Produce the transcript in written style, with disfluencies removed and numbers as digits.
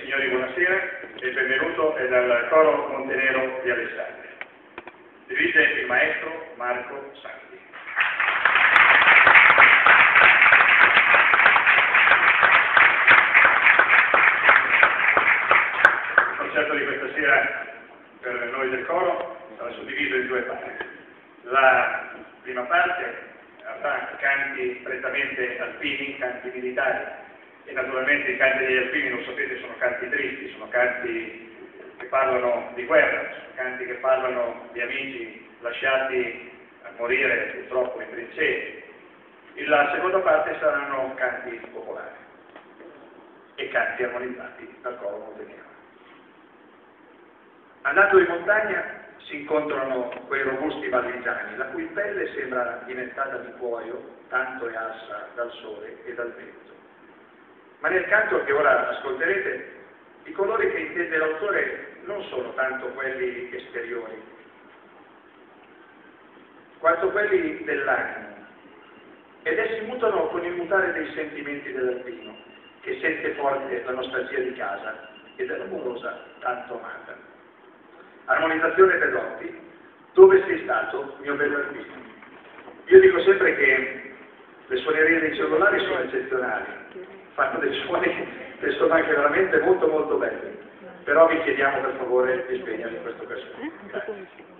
signori, buonasera e benvenuto dal Coro Montenero di Alessandria. Dirige il maestro Marco Santi. Il concerto di questa sera per noi del coro sarà suddiviso in due parti. La prima parte avrà canti prettamente alpini, canti militari, e naturalmente i canti degli alpini, lo sapete, sono canti tristi, sono canti che parlano di guerra, sono canti che parlano di amici lasciati a morire purtroppo in trincee. La seconda parte saranno canti popolari e canti armonizzati dal coro montenero. Andando in montagna si incontrano quei robusti valligiani, la cui pelle sembra diventata di cuoio, tanto è arsa dal sole e dal vento. Ma nel canto che ora ascolterete, i colori che intende l'autore non sono tanto quelli esteriori, quanto quelli dell'animo, ed essi mutano con il mutare dei sentimenti dell'alpino, che sente forte la nostalgia di casa e dell'amorosa tanto amata. Armonizzazione Pedrotti, dove sei stato, mio bello alpino? Io dico sempre che le suonerie dei cellulari sono eccezionali, fanno dei suoni che sono anche veramente molto molto belli, però vi chiediamo per favore di spegnerli in questa occasione. Grazie.